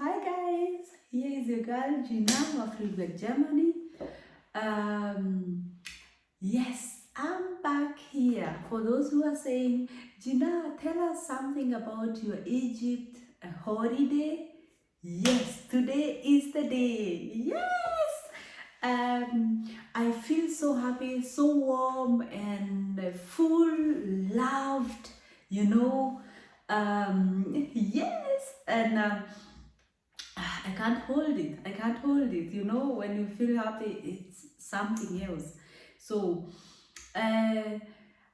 Hi guys, here is your girl Gina of Friedberg, Germany. Yes, I'm back here. For those who are saying, Gina, tell us something about your Egypt holiday. Yes, today is the day. Yes! I feel so happy, so warm and full, loved, you know. Yes, and I can't hold it. I can't hold it. You know, when you feel happy, it's something else. So, uh,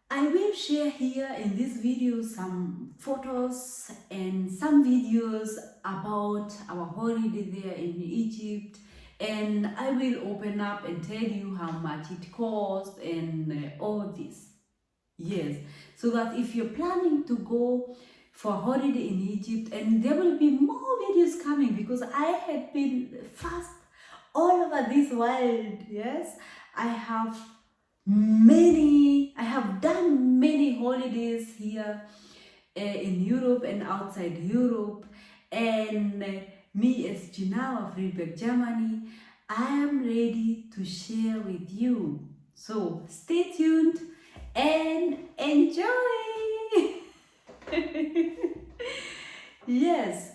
I will share here in this video some photos and some videos about our holiday there in Egypt, and I will open up and tell you how much it cost and all this. Yes, so that if you're planning to go for holiday in Egypt, and there will be more videos coming because I had been fast all over this world. Yes, I have done many holidays here in Europe and outside Europe, and me as Gina of Friedberg, Germany, I am ready to share with you. So stay tuned and enjoy. Yes,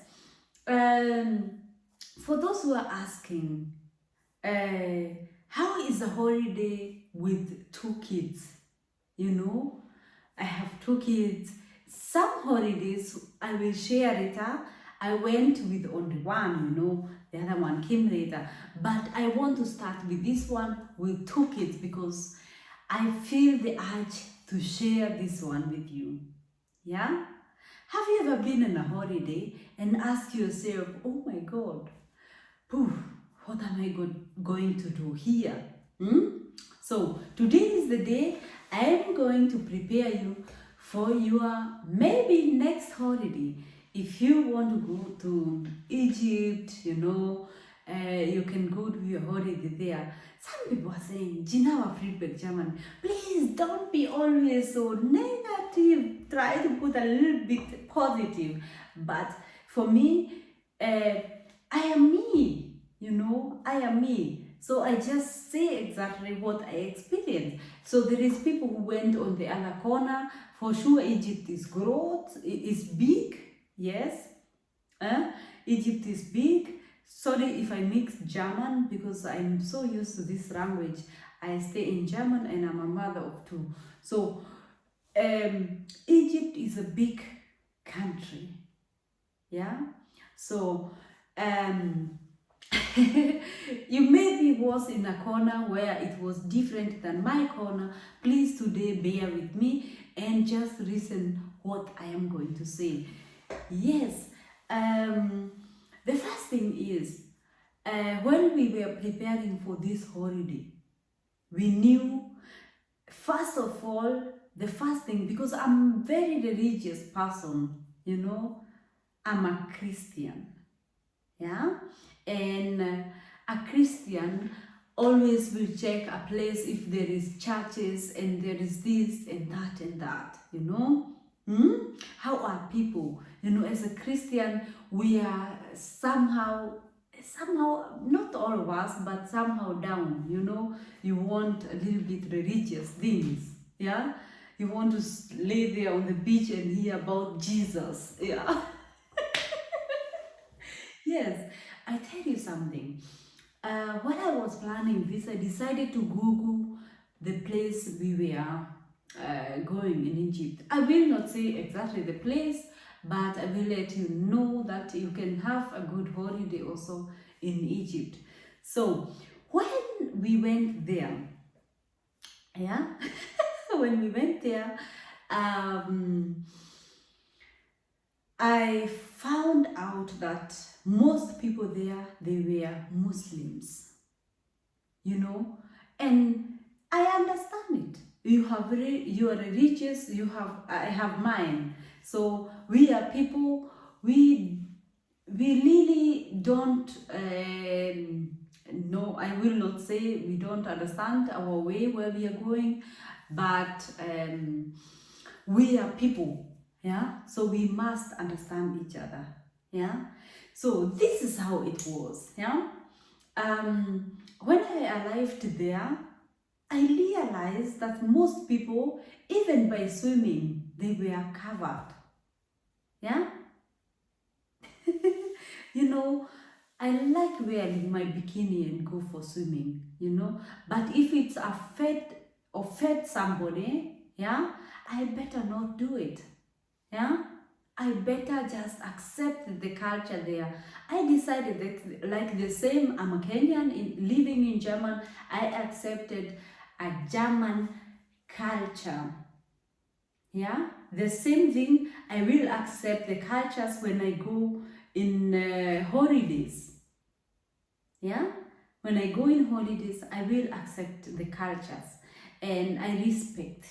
um, for those who are asking, how is a holiday with two kids? You know, I have two kids. Some holidays I will share later. I went with only one, you know, the other one came later. But I want to start with this one with two kids because I feel the urge to share this one with you. Yeah? Have you ever been on a holiday and asked yourself, oh my God, poof, what am I going to do here? So today is the day I am going to prepare you for your maybe next holiday. If you want to go to Egypt, you know, you can go to your holiday there. Some people are saying, Gina Friedberg, German, please don't be always so negative. Try to put a little bit positive. But for me, I am me, you know, I am me. So I just say exactly what I experienced. So there is people who went on the other corner. For sure, Egypt is growth, it is big, yes. Egypt is big. Sorry if I mix German because I'm so used to this language. I stay in German and I'm a mother of two. So Egypt is a big country, yeah. So you maybe was in a corner where it was different than my corner. Please today bear with me and just listen what I am going to say. Yes, the first thing is when we were preparing for this holiday, we knew first of all the first thing, because I'm a very religious person, you know, I'm a Christian. Yeah, and a Christian always will check a place if there is churches and there is this and that, you know. How are people, you know, as a Christian we are somehow not all of us but somehow down, you know. You want a little bit religious things, yeah. You want to lay there on the beach and hear about Jesus, yeah. Yes, I tell you something. When I was planning this, I decided to Google the place we were going in Egypt. I will not say exactly the place, but I will let you know that you can have a good holiday also in Egypt. So, when we went there, yeah, when we went there, I found out that most people there, they were Muslims, you know, and I understand it. You are religious, I have mine. So we are people, we really don't, no, I will not say we don't understand our way where we are going, but we are people, yeah, so we must understand each other, Yeah, so this is how it was. Yeah, when I arrived there, I realized that most people, even by swimming, they were covered. Yeah, you know, I like wearing my bikini and go for swimming, but if it's affect somebody, yeah, I better not do it. Yeah, I better just accept the culture there. I decided that, like the same, I'm a Kenyan living in German. I accepted a German culture. Yeah, the same thing. I will accept the cultures when I go in holidays. Yeah, when I go in holidays, I will accept the cultures and I respect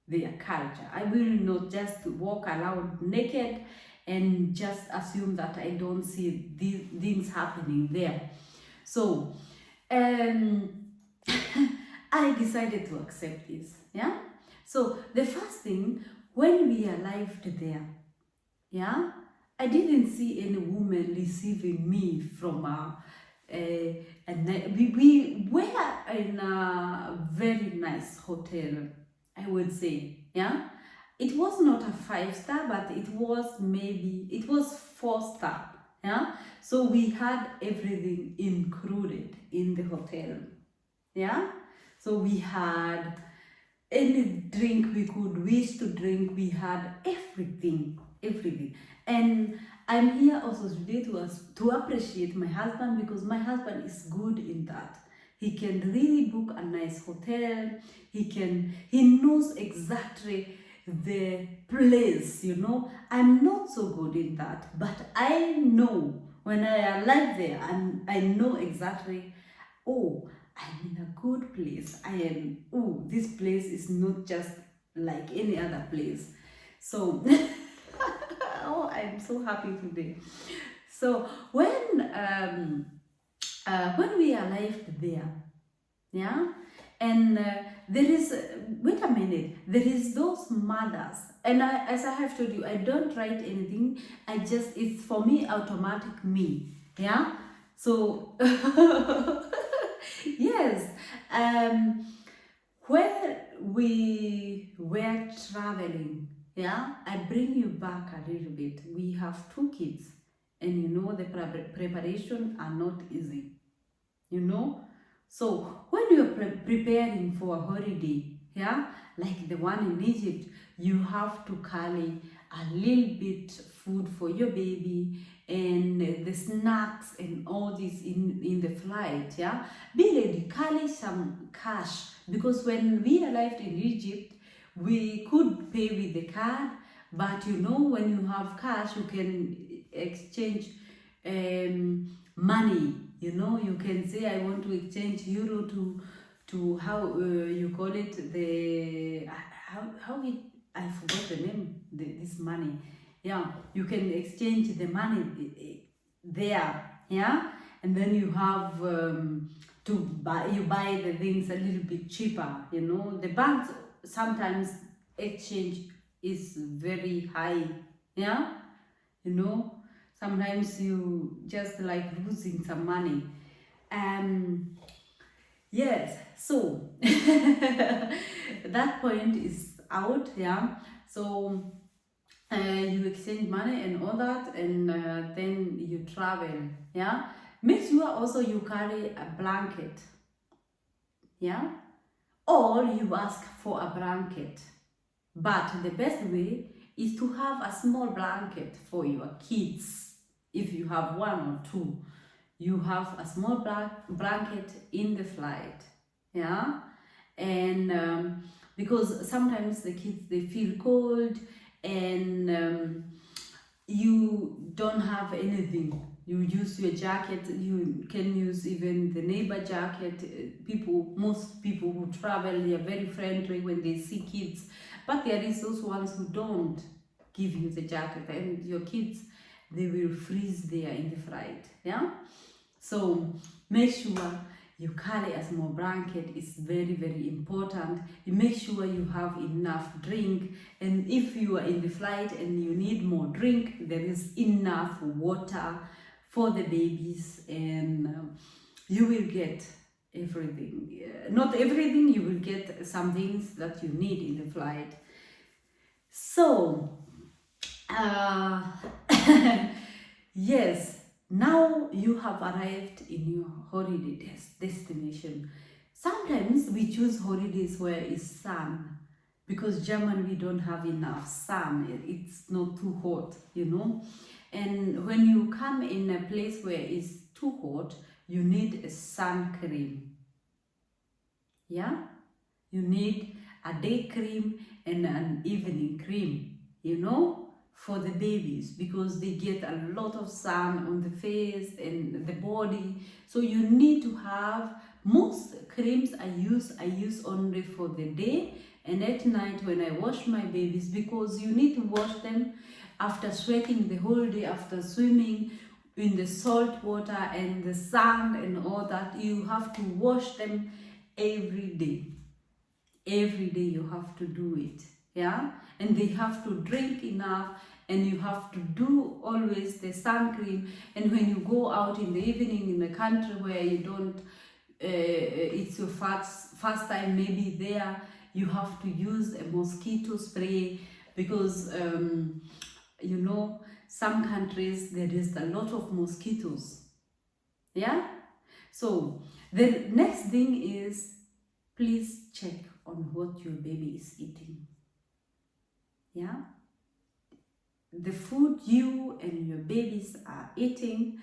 their culture. I will not just walk around naked and just assume that I don't see these things happening there. So, um, I decided to accept this. Yeah. So the first thing, when we arrived there, yeah, I didn't see any woman receiving me from we were in a very nice hotel, I would say. Yeah, it was not a 5-star, but it was 4-star. Yeah, so we had everything included in the hotel. Yeah, so we had any drink we could wish to drink. We had everything. And I'm here also today to appreciate my husband, because my husband is good in that. He can really book a nice hotel. He knows exactly the place. I'm not so good in that, but I know when I arrive there, I know exactly, oh, I'm in a good place. This place is not just like any other place. So, oh, I'm so happy today. So, when we arrived there, yeah, and there is, wait a minute, there is those mothers, and as I have told you, I don't write anything. It's for me automatic me, yeah. So, yes, um, where we were traveling, yeah, I bring you back a little bit. We have 2 kids, and the preparation are not easy, you know. So when you're preparing for a holiday, yeah, like the one in Egypt, you have to carry a little bit food for your baby and the snacks and all this in the flight. Yeah, be ready, carry some cash, because when we arrived in Egypt, we could pay with the card, but when you have cash, you can exchange money. You can say, I want to exchange euro to how you call it, the how it, I forgot the name, this money. Yeah, you can exchange the money there. Yeah, and then you have you buy the things a little bit cheaper. The banks sometimes exchange is very high. Yeah, you know sometimes you just like losing some money. Yes, so that point is out. Yeah, so you exchange money and all that, and then you travel. Yeah, make sure also you carry a blanket. Yeah, or you ask for a blanket, but the best way is to have a small blanket for your kids. If you have 1 or 2, you have a small blanket in the flight. Yeah, and because sometimes the kids, they feel cold, and you don't have anything. You use your jacket. You can use even the neighbor jacket. Most people who travel, they are very friendly when they see kids, but there is those ones who don't give you the jacket, and your kids, they will freeze there in the flight. Yeah, so make sure You carry a small blanket. It's very, very important. You make sure you have enough drink, and if you are in the flight and you need more drink, there is enough water for the babies, and you will get everything. Not everything, you will get some things that you need in the flight. So yes, now you have arrived in your holiday destination. Sometimes we choose holidays where it's sun, because German we don't have enough sun. It's not too hot, you know. And when you come in a place where it's too hot, you need a sun cream. Yeah, you need a day cream and an evening cream, you know, for the babies, because they get a lot of sun on the face and the body. So you need to have, most creams I use only for the day and at night when I wash my babies, because you need to wash them after sweating the whole day, after swimming in the salt water and the sand and all that. You have to wash them every day. Every day you have to do it, yeah, and they have to drink enough, and you have to do always the sun cream. And when you go out in the evening in a country where you don't it's your first time maybe there, you have to use a mosquito spray, because you know, some countries there is a lot of mosquitoes, yeah. So the next thing is, please check on what your baby is eating. Yeah, the food you and your babies are eating,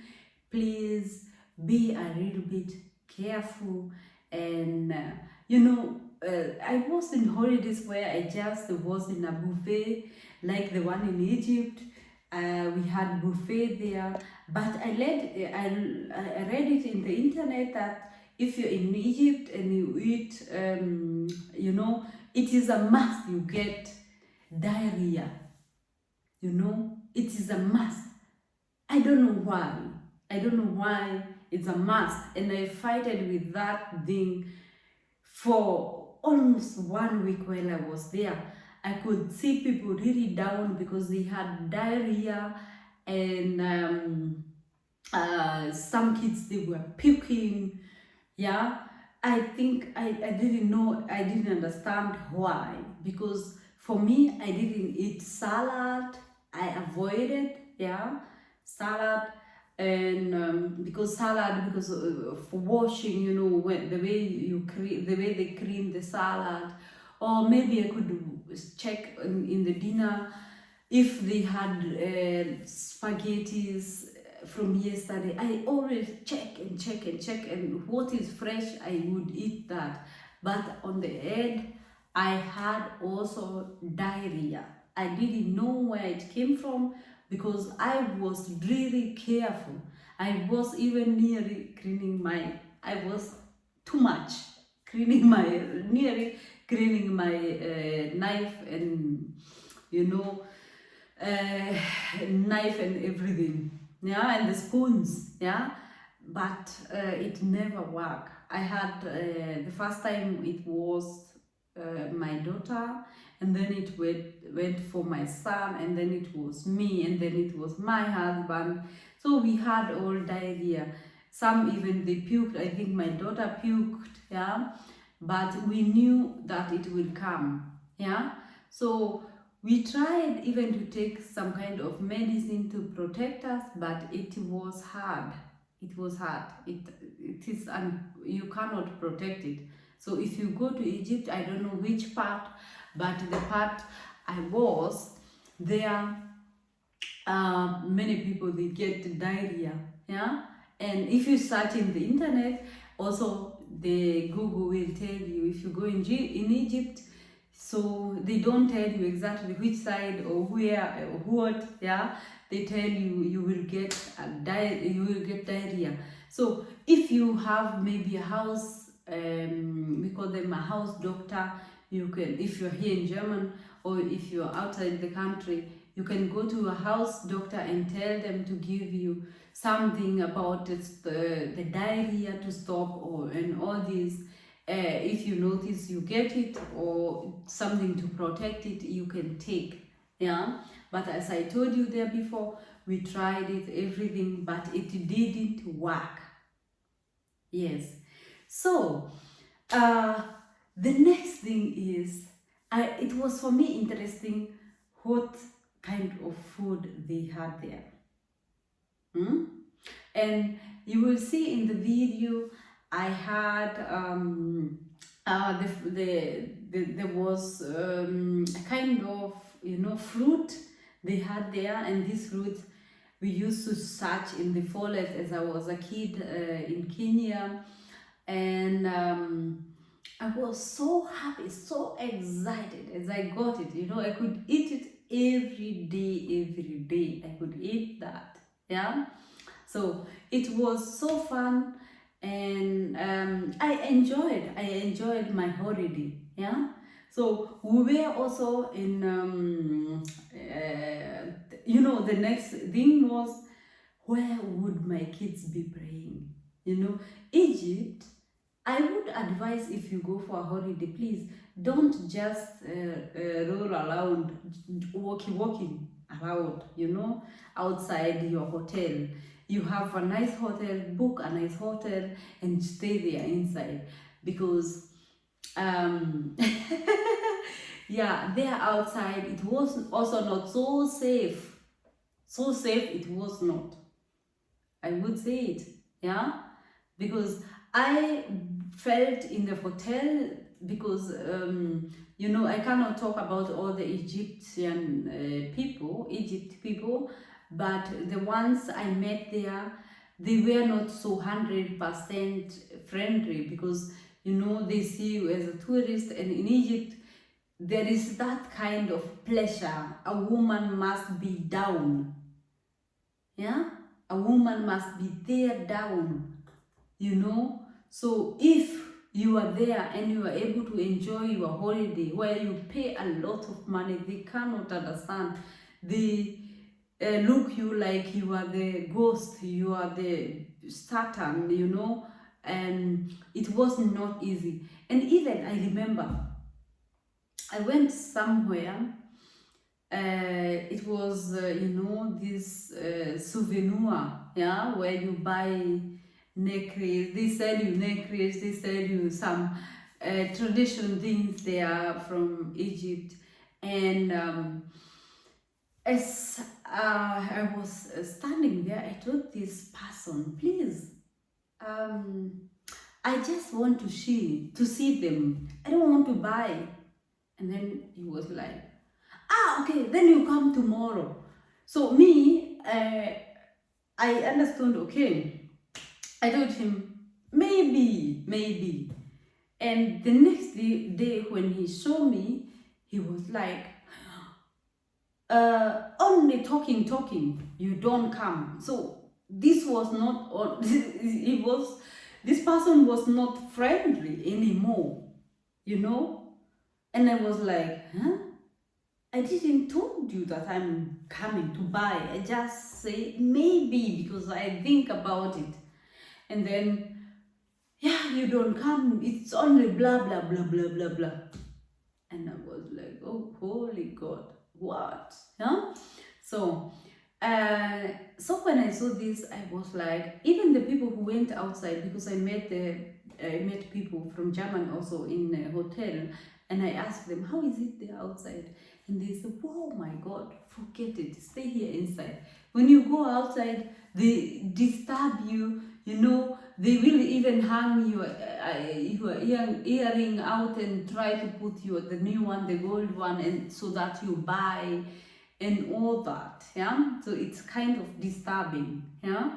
please be a little bit careful. And you know, I was in holidays where I just was in a buffet like the one in Egypt. We had buffet there, but I read it in the internet that if you're in Egypt and you eat, you know, it is a must you get diarrhea. You know, it is a must. I don't know why. I don't know why it's a must. And I fighted with that thing for almost 1 week while I was there. I could see people really down because they had diarrhea, and some kids, they were puking. Yeah, I think I didn't know, I didn't understand why, because for me, I didn't eat salad. I avoided, yeah, salad. And because salad, because for washing, you know, when the way the way they cream the salad. Or maybe I could check in the dinner if they had spaghettis from yesterday. I always check and check and check, and what is fresh, I would eat that. But on the end, I had also diarrhea. I didn't know where it came from, because I was really careful. I was even nearly cleaning I was too much nearly cleaning my knife, and you know, knife and everything, yeah, and the spoons, yeah. But it never worked. I had the first time it was my daughter, and then it went for my son, and then it was me, and then it was my husband. So we had all diarrhea. Some even they puked. I think my daughter puked, yeah. But we knew that it will come, yeah. So we tried even to take some kind of medicine to protect us, but it was hard. It was hard. It is, you cannot protect it. So if you go to Egypt, I don't know which part, but the part I was there, many people, they get diarrhea, yeah. And if you search in the internet, also the Google will tell you, if you go in Egypt, so they don't tell you exactly which side or where or what, yeah. They tell you you will get diarrhea. So if you have maybe a house, we call them a house doctor, you can, if you're here in Germany or if you're outside the country, You can go to a house doctor and tell them to give you something about the diarrhea to stop, or and all these. If you notice you get it, or something to protect it, you can take. Yeah, but as I told you there before, we tried it, everything, but it didn't work. Yes. So the next thing is, it was for me interesting what kind of food they had there. And you will see in the video, I had there was a kind of, fruit they had there, and this fruit we used to search in the forest as I was a kid in Kenya, and I was so happy, so excited as I got it. I could eat it every day, every day. I could eat that. Yeah. So it was so fun, and I enjoyed my holiday. Yeah. So we were also in, the next thing was, where would my kids be praying? Egypt, I would advise, if you go for a holiday, please don't just roll around, walking around, outside your hotel. You have a nice hotel, book a nice hotel, and stay there inside, because yeah, there outside it was also not so safe. So safe it was not. I would say it, yeah, because I felt in the hotel, because I cannot talk about all the Egypt people, but the ones I met there, they were not so 100% friendly, because they see you as a tourist, and in Egypt there is that kind of pleasure. A woman must be down, yeah, a woman must be there down, so if you are there and you are able to enjoy your holiday, where you pay a lot of money, they cannot understand. They look you like you are the ghost, you are the Satan, and it was not easy. And even I remember I went somewhere, it was this souvenir, yeah, where you buy necklace, they sell you necklace, they sell you some traditional things there from Egypt. And as I was standing there, I told this person, please, I just want to see them, I don't want to buy. And then he was like, okay, then you come tomorrow. So me, I understood, okay. I told him, maybe. And the next day when he saw me, he was like, only talking, you don't come. So this was not, this person was not friendly anymore, And I was like, huh? I didn't told you that I'm coming to buy. I just say maybe because I think about it. And then, yeah, you don't come. It's only blah, blah, blah, blah, blah, blah. And I was like, oh, holy God, what? Yeah? So when I saw this, I was like, even the people who went outside, because I met people from German also in a hotel, and I asked them, how is it there outside? And they said, oh my God, forget it, stay here inside. When you go outside, they disturb you, they will even hang your earring out and try to put the new one, the gold one, and so that you buy and all that, yeah. So it's kind of disturbing, yeah.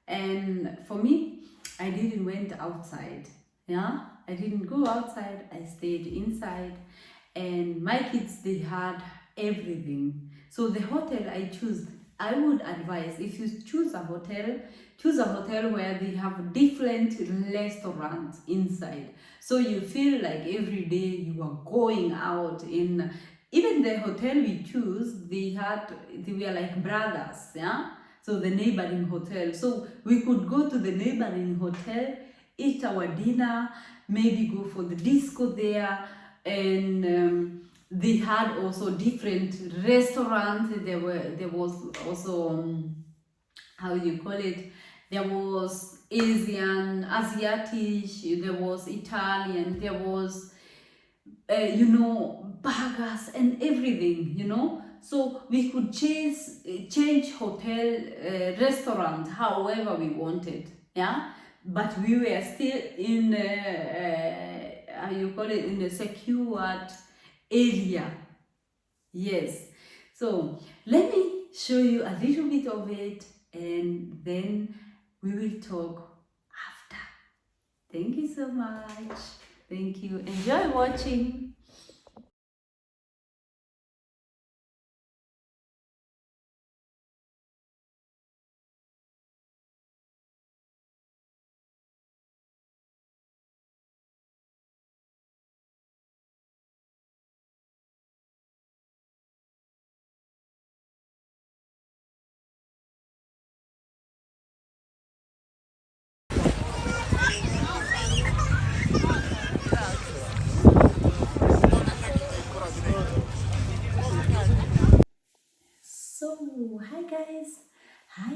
And for me, I didn't went outside, yeah. I didn't go outside, I stayed inside, and my kids, they had everything. So the hotel I choose, I would advise, if you choose a hotel where they have different restaurants inside, so you feel like every day you are going out in even the hotel we choose, they were like brothers, yeah. So the neighboring hotel, so we could go to the neighboring hotel, eat our dinner, maybe go for the disco there, and they had also different restaurants. There was also how you call it, there was Asiatic, there was Italian, there was burgers and everything, so we could change hotel, restaurant however we wanted, yeah. But we were still in how you call it, in a secured area. Yes. So let me show you a little bit of it, and then we will talk after. Thank you so much. Thank you. Enjoy watching. So, hi guys. Hi.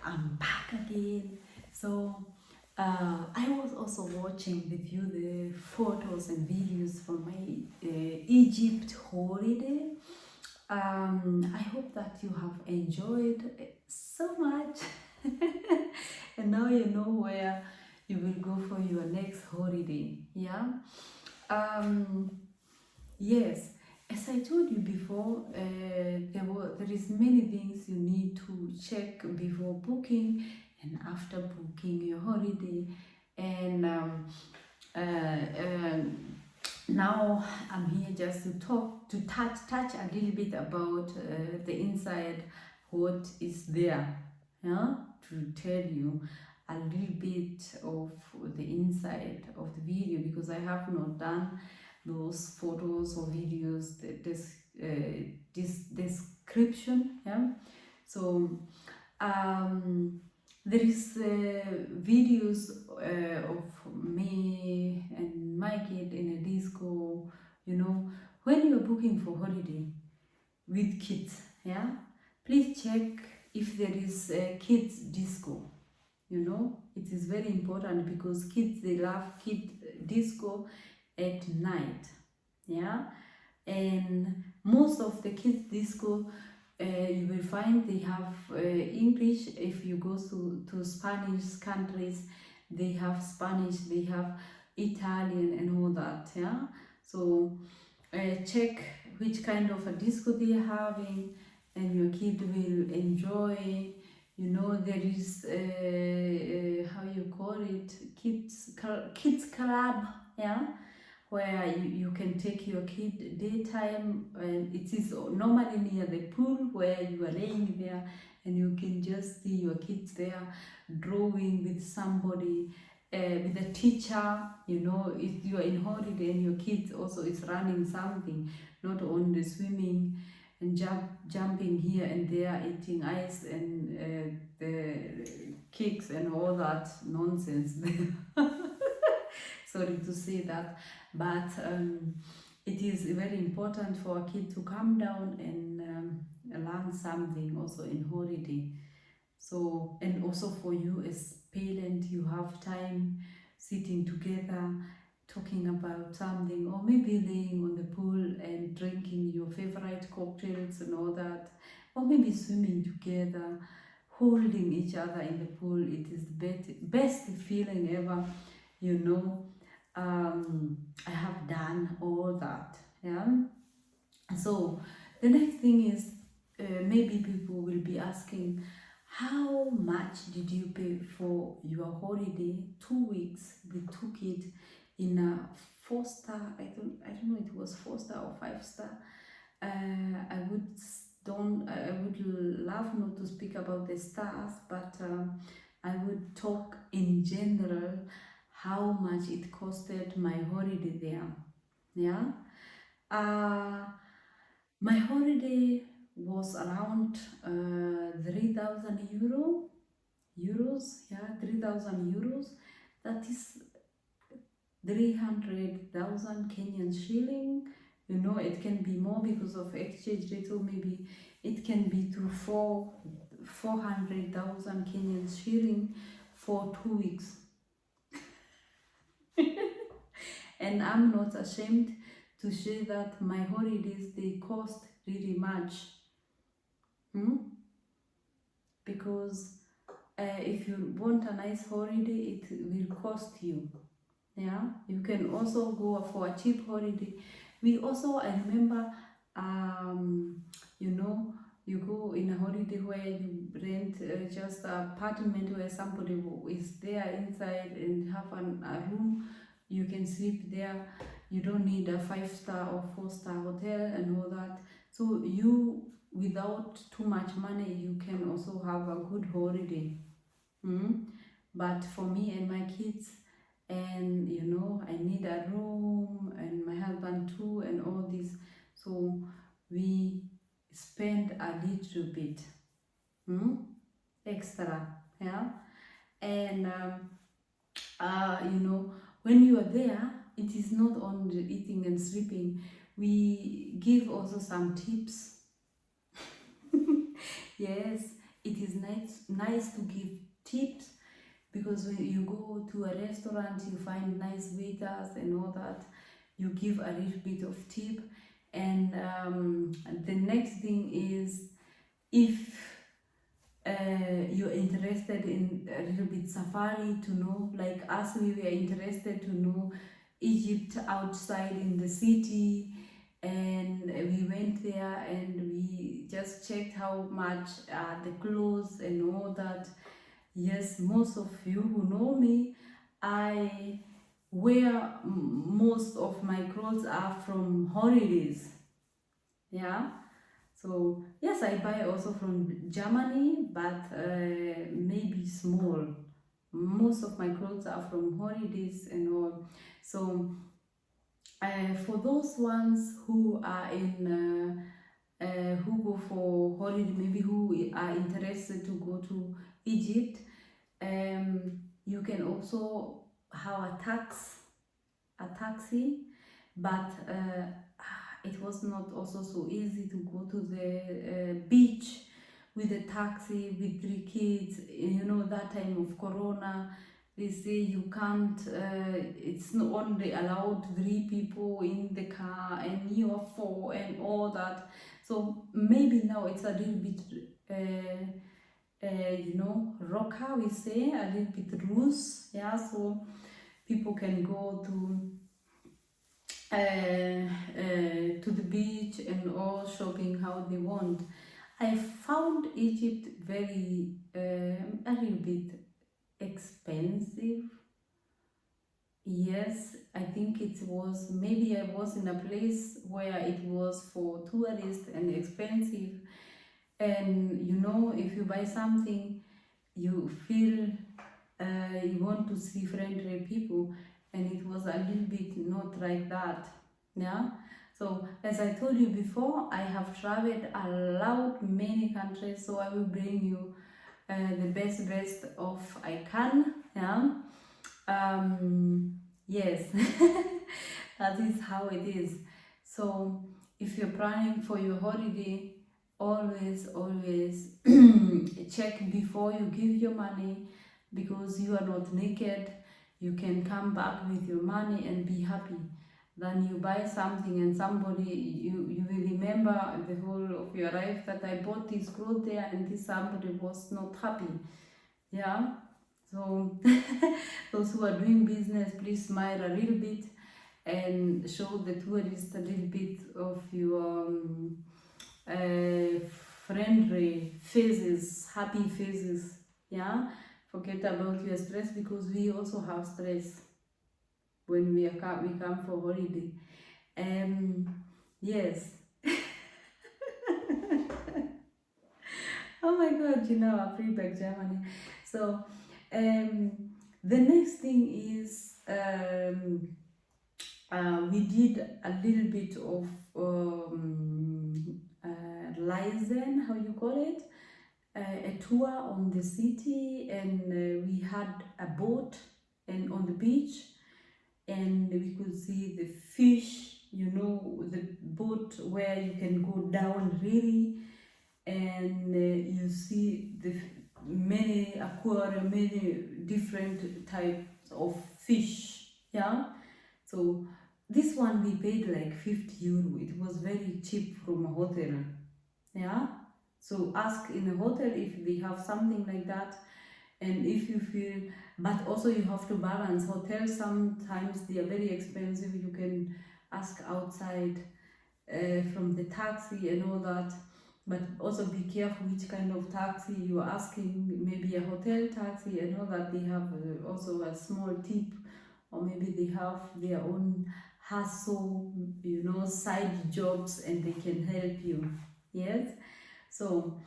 I'm back again. So, I was also watching with you the photos and videos from my Egypt holiday. I hope that you have enjoyed it so much. And now you know where you will go for your next holiday. Yeah. Um, Yes, as I told you before, there is many things you need to check before booking and after booking your holiday, and now I'm here just to touch a little bit about the inside, what is there, yeah, to tell you a little bit of the inside of the video, because I have not done those photos or videos, this description, yeah. So there is videos of me and my kid in a disco, when you're booking for holiday with kids, yeah, please check if there is a kids disco. It is very important, because kids, they love kid disco at night, yeah. And most of the kids disco, you will find they have English. If you go to Spanish countries, they have Spanish, they have Italian and all that, yeah. So check which kind of a disco they are having, and your kid will enjoy. There is how you call it, kids club, yeah, where you can take your kid daytime, and it is normally near the pool, where you are laying there and you can just see your kids there drawing with somebody, with a teacher. If you are in holiday and your kids also is running something, not only swimming and jumping here and there, eating ice and the cakes and all that nonsense. Sorry to say that, but it is very important for a kid to calm down and learn something also in holiday. So, and also for you as parent, you have time sitting together, talking about something, or maybe laying on the pool and drinking your favorite cocktails and all that, or maybe swimming together, holding each other in the pool. It is the best feeling ever, you know. I have done all that, yeah. So the next thing is, maybe people will be asking, how much did you pay for your holiday, 2 weeks with two kids in a 4 star? I don't know, it was 4 star or 5 star. I would don't I would love not to speak about the stars, but I would talk in general how much it costed my holiday there. Yeah. Uh, my holiday was around 3,000 euros, yeah, 3,000 euros. That is 300,000 Kenyan shilling. You know, it can be more because of exchange rate, or maybe it can be to 400,000 Kenyan shilling for 2 weeks. And I'm not ashamed to say that my holidays, they cost really much. Because if you want a nice holiday, it will cost you. Yeah, you can also go for a cheap holiday. I remember, you know, you go in a holiday where you rent just an apartment where somebody is there inside and have a room. You can sleep there. You don't need a 5-star or 4-star hotel and all that. So you, without too much money, you can also have a good holiday. But for me and my kids, and you know, I need a room, and my husband too, and all this, so we spend a little bit extra, yeah. And you know, when you are there, it is not only eating and sleeping. We give also some tips. Yes, it is nice to give tips, because when you go to a restaurant, you find nice waiters and all that. You give a little bit of tip. And the next thing is, if you're interested in a little bit safari, to know, like us, we were interested to know Egypt outside in the city, and we went there and we just checked how much the clothes and all that. Yes, most of you who know me, I wear most of my clothes are from holidays. Yeah. So yes, I buy also from Germany, but maybe small. Most of my clothes are from holidays and all. So for those ones who are who go for holiday, maybe who are interested to go to Egypt, you can also have a taxi, but it was not also so easy to go to the beach with a taxi with 3 kids. You know, that time of Corona, they say you can't, it's not only allowed 3 people in the car, and you are 4 and all that. So maybe now it's a little bit you know, rocker, we say, a little bit loose, yeah, so people can go to the beach and all shopping how they want. I found Egypt very a little bit expensive. Yes, I think it was, maybe I was in a place where it was for tourists and expensive. And you know, if you buy something, you feel you want to see friendly people, and it was a little bit not like that. Yeah. So as I told you before, I have traveled a lot many countries, so I will bring you the best of I can. Yeah. Yes. That is how it is. So if you're planning for your holiday, always check before you give your money, because you are not naked. You can come back with your money and be happy. Then you buy something and somebody, you will remember the whole of your life that I bought this clothes there and this somebody was not happy. Yeah. So those who are doing business, please smile a little bit and show the tourists a little bit of your friendly faces, happy faces. Yeah, forget about your stress, because we also have stress when we come for holiday. Yes. Oh my God, you know, I feel back Germany. So the next thing is We did a little bit of liaison, how you call it, a tour on the city, and we had a boat and on the beach, and we could see the fish, you know, the boat where you can go down really, and you see the many aquarium, many different types of fish. Yeah, so this one we paid like 50 euro. It was very cheap from a hotel. Yeah, so ask in a hotel if they have something like that, and if you feel, but also you have to balance. Hotels sometimes they are very expensive. You can ask outside from the taxi and all that, but also be careful which kind of taxi you are asking. Maybe a hotel taxi and all that, they have also a small tip, or maybe they have their own hustle, you know, side jobs, and they can help you. Yes, so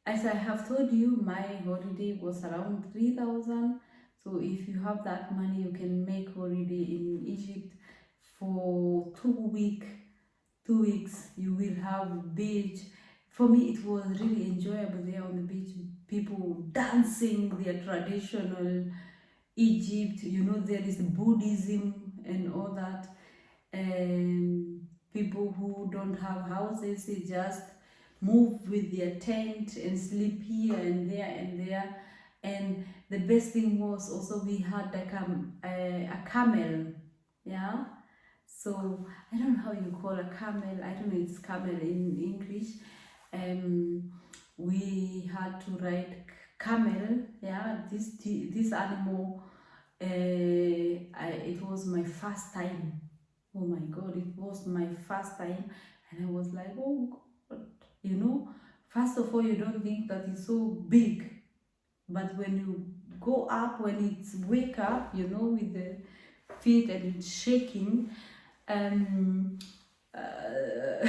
as I have told you, my holiday was around 3,000. So if you have that money, you can make holiday in Egypt for 2 weeks. 2 weeks, you will have beach. For me, it was really enjoyable there on the beach. People dancing their traditional Egypt. You know, there is Buddhism and all that. And people who don't have houses, they just move with their tent and sleep here and there and there. And the best thing was also we had like a camel. Yeah, so I don't know how you call a camel. I don't know, it's camel in English. Um, we had to ride camel. Yeah, this animal. It was my first time. Oh my God, it was my first time, and I was like, oh God, you know. First of all, you don't think that it's so big, but when you go up, when it's wake up, you know, with the feet and it's shaking, um, uh,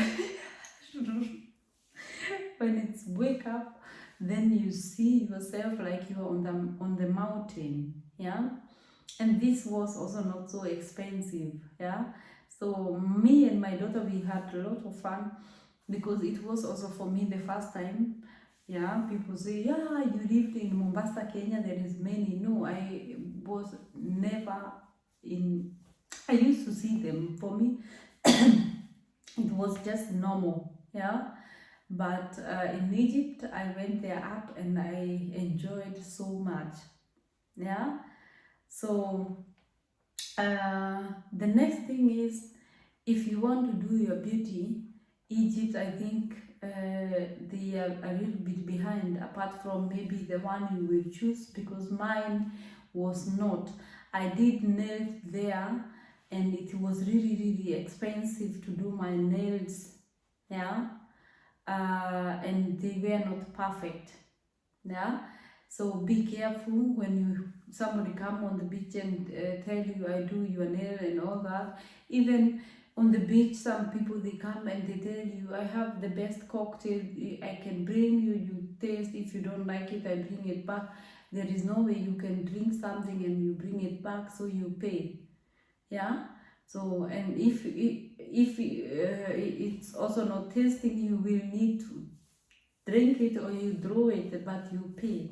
when it's wake up, then you see yourself like you are on the mountain. Yeah, and this was also not so expensive. Yeah, so me and my daughter, we had a lot of fun, because it was also for me the first time. Yeah, people say, yeah, you lived in Mombasa, Kenya, there is many. No, I was never in, I used to see them. For me, it was just normal. Yeah, but in Egypt, I went there up and I enjoyed so much. Yeah, so the next thing is, if you want to do your beauty, Egypt, I think they are a little bit behind, apart from maybe the one you will choose, because mine was not. I did nails there, and it was really, really expensive to do my nails. Yeah, and they were not perfect. Yeah, so be careful when somebody come on the beach and tell you I do your nail and all that. Even on the beach, some people, they come and they tell you I have the best cocktail I can bring you, you taste. If you don't like it, I bring it back. There is no way you can drink something and you bring it back, so you pay. Yeah, so, and if it's also not tasting, you will need to drink it or you draw it, but you pay.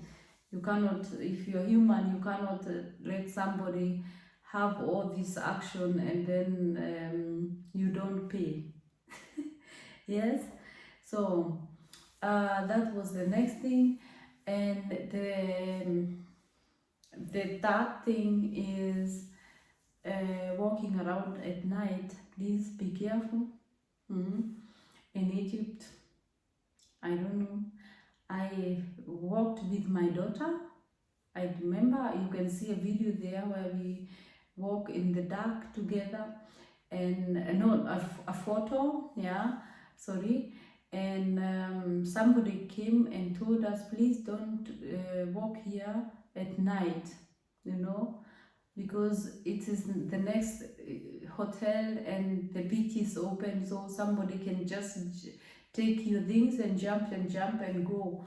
You cannot, if you're human, you cannot let somebody have all this action and then you don't pay. Yes, so that was the next thing. And the third thing is walking around at night. Please be careful. In Egypt, I don't know, I walked with my daughter. I remember, you can see a video there where we walk in the dark together, and no, a photo, yeah, sorry. And somebody came and told us, please don't walk here at night, you know, because it is the next hotel and the beach is open, so somebody can just take your things and jump and go.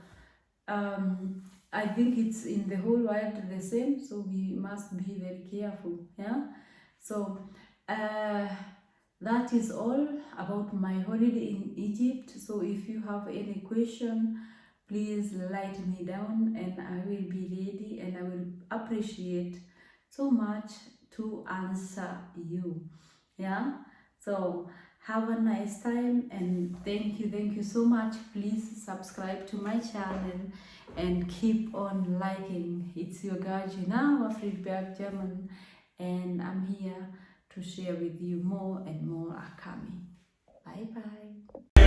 I think it's in the whole world the same, so we must be very careful. Yeah, So that is all about my holiday in Egypt. So if you have any question, please write me down and I will be ready, and I will appreciate so much to answer you. Yeah, so have a nice time, and thank you so much. Please subscribe to my channel and keep on liking. It's your girl Gina Friedberg German, and I'm here to share with you more and more are coming. Bye bye.